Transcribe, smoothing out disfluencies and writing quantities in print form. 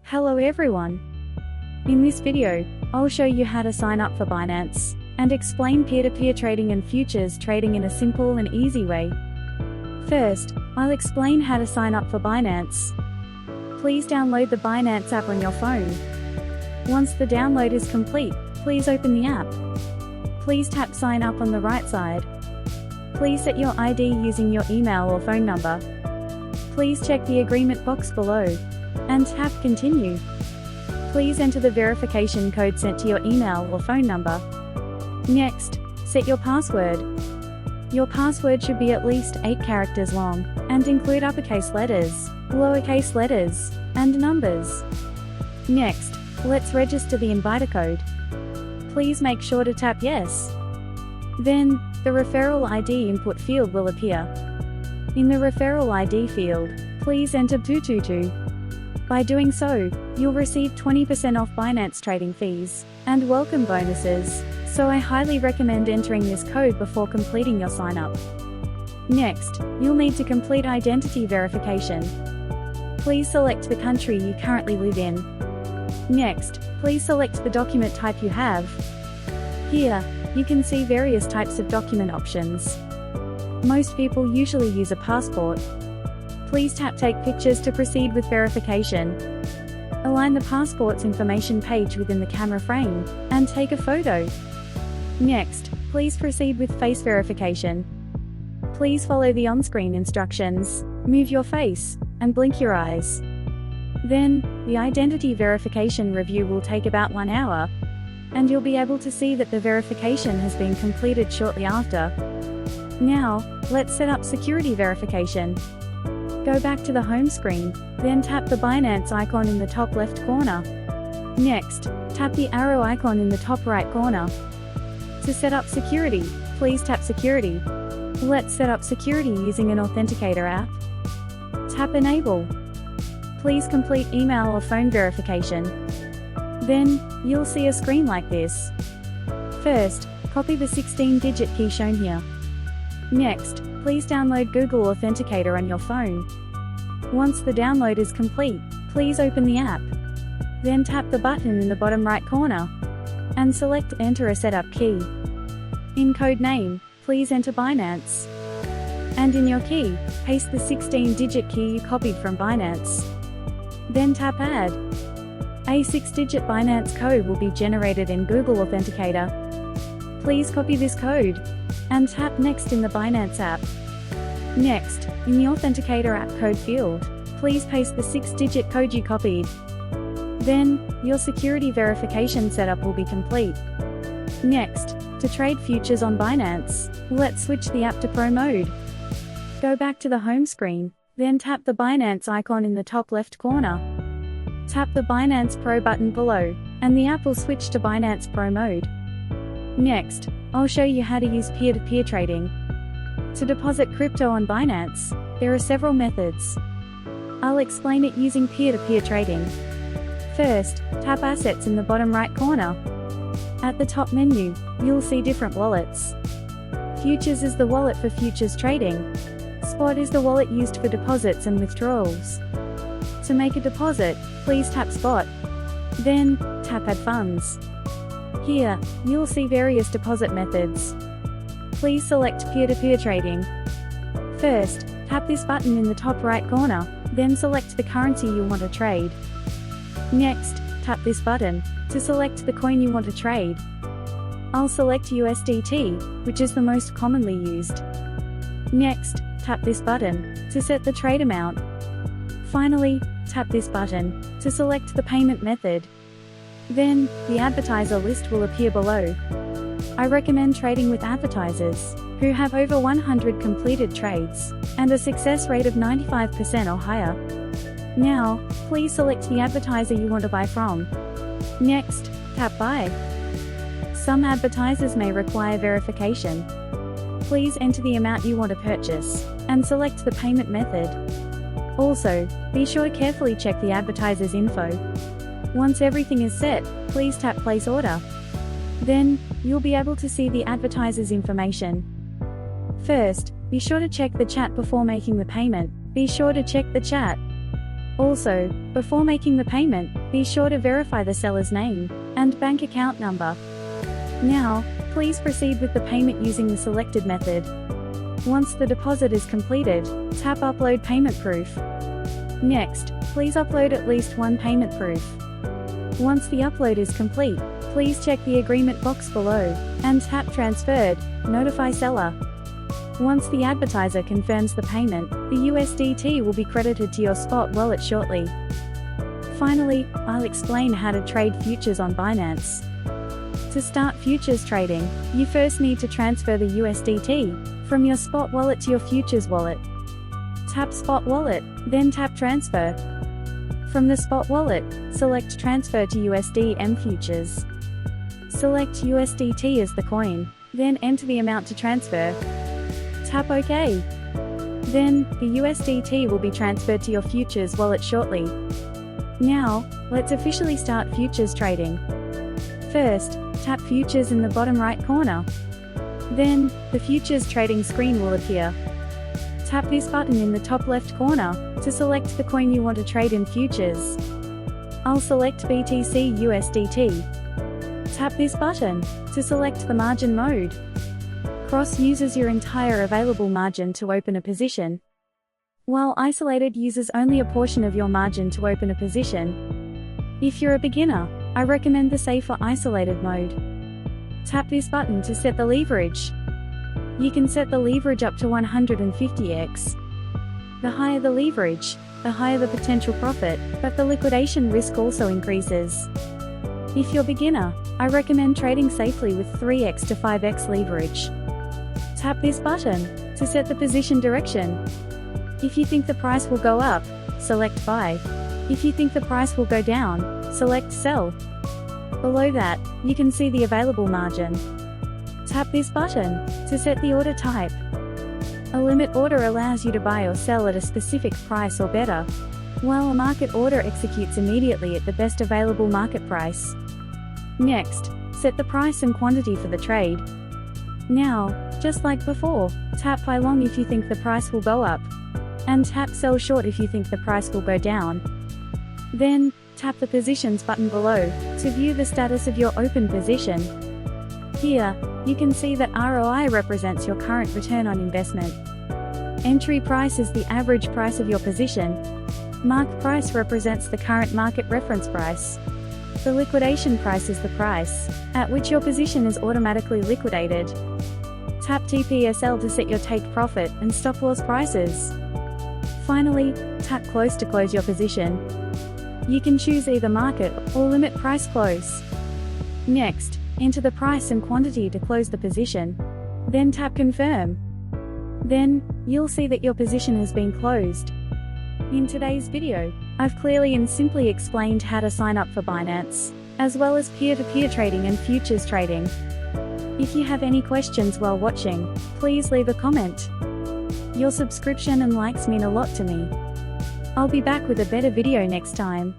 Hello everyone. In this video, I'll show you how to sign up for Binance and explain peer-to-peer trading and futures trading in a simple and easy way. First, I'll explain how to sign up for Binance. Please download the Binance app on your phone. Once the download is complete, please open the app. Please tap sign up on the right side. Please set your ID using your email or phone number. Please check the agreement box below and tap continue. Please enter the verification code sent to your email or phone number. Next, set your password. Your password should be at least 8 characters long and include uppercase letters, lowercase letters, and numbers. Next, let's register the inviter code. Please make sure to tap yes. Then, the referral ID input field will appear. In the referral ID field, please enter 222. By doing so, you'll receive 20% off Binance trading fees and welcome bonuses, so I highly recommend entering this code before completing your sign-up. Next, you'll need to complete identity verification. Please select the country you currently live in. Next, please select the document type you have. Here, you can see various types of document options. Most people usually use a passport. Please tap Take Pictures to proceed with verification. Align the passport's information page within the camera frame and take a photo. Next, please proceed with face verification. Please follow the on-screen instructions, move your face, and blink your eyes. Then, the identity verification review will take about 1 hour, and you'll be able to see that the verification has been completed shortly after. Now, let's set up security verification. Go back to the home screen, then tap the Binance icon in the top left corner. Next, tap the arrow icon in the top right corner. To set up security, please tap Security. Let's set up security using an authenticator app. Tap Enable. Please complete email or phone verification. Then, you'll see a screen like this. First, copy the 16-digit key shown here. Next, please download Google Authenticator on your phone. Once the download is complete, please open the app. Then tap the button in the bottom right corner and select Enter a setup key. In code name, please enter Binance. And in your key, paste the 16-digit key you copied from Binance. Then tap Add. A 6-digit Binance code will be generated in Google Authenticator. Please copy this code and tap Next in the Binance app. Next, in the Authenticator app code field, please paste the 6-digit code you copied. Then, your security verification setup will be complete. Next, to trade futures on Binance, let's switch the app to Pro mode. Go back to the home screen, then tap the Binance icon in the top left corner. Tap the Binance Pro button below, and the app will switch to Binance Pro mode. Next, I'll show you how to use peer-to-peer trading. To deposit crypto on Binance, there are several methods. I'll explain it using peer-to-peer trading. First, tap Assets in the bottom right corner. At the top menu, you'll see different wallets. Futures is the wallet for futures trading. Spot is the wallet used for deposits and withdrawals. To make a deposit, please tap Spot. Then, tap Add Funds. Here, you'll see various deposit methods. Please select peer-to-peer trading. First, tap this button in the top right corner, then select the currency you want to trade. Next, tap this button to select the coin you want to trade. I'll select USDT, which is the most commonly used. Next, tap this button to set the trade amount. Finally, tap this button to select the payment method. Then, the advertiser list will appear below. I recommend trading with advertisers who have over 100 completed trades and a success rate of 95% or higher. Now, please select the advertiser you want to buy from. Next, tap Buy. Some advertisers may require verification. Please enter the amount you want to purchase and select the payment method. Also, be sure to carefully check the advertiser's info. Once everything is set, please tap Place Order. Then, you'll be able to see the advertiser's information. First, be sure to check the chat before making the payment. Be sure to check the chat. Also, before making the payment, Be sure to verify the seller's name and bank account number. Now, please proceed with the payment using the selected method. Once the deposit is completed, tap Upload Payment Proof. Next, please upload at least one payment proof. Once the upload is complete, please check the agreement box below and tap Transferred, Notify Seller. Once the advertiser confirms the payment, the USDT will be credited to your spot wallet shortly. Finally, I'll explain how to trade futures on Binance. To start futures trading, you first need to transfer the USDT from your spot wallet to your futures wallet. Tap Spot Wallet, then tap Transfer. From the spot wallet, select Transfer to USD Futures. Select USDT as the coin, then enter the amount to transfer. Tap OK. Then, the USDT will be transferred to your futures wallet shortly. Now, let's officially start futures trading. First, tap Futures in the bottom right corner. Then, the futures trading screen will appear. Tap this button in the top left corner to select the coin you want to trade in futures. I'll select BTC USDT. Tap this button to select the margin mode. Cross uses your entire available margin to open a position, while isolated uses only a portion of your margin to open a position. If you're a beginner, I recommend the safer isolated mode. Tap this button to set the leverage. You can set the leverage up to 150x. The higher the leverage, the higher the potential profit, but the liquidation risk also increases. If you're a beginner, I recommend trading safely with 3x to 5x leverage. Tap this button to set the position direction. If you think the price will go up, select Buy. If you think the price will go down, select Sell. Below that, you can see the available margin. Tap this button to set the order type. A limit order allows you to buy or sell at a specific price or better, while a market order executes immediately at the best available market price. Next, set the price and quantity for the trade. Now, just like before, tap Buy Long if you think the price will go up, and tap Sell Short if you think the price will go down. Then, tap the Positions button below to view the status of your open position. Here, you can see that ROI represents your current return on investment. Entry price is the average price of your position. Mark price represents the current market reference price. The liquidation price is the price at which your position is automatically liquidated. Tap TPSL to set your take profit and stop loss prices. Finally, tap Close to close your position. You can choose either market or limit price close. Next, enter the price and quantity to close the position. Then tap Confirm. Then, you'll see that your position has been closed. In today's video, I've clearly and simply explained how to sign up for Binance, as well as peer-to-peer trading and futures trading. If you have any questions while watching, please leave a comment. Your subscription and likes mean a lot to me. I'll be back with a better video next time.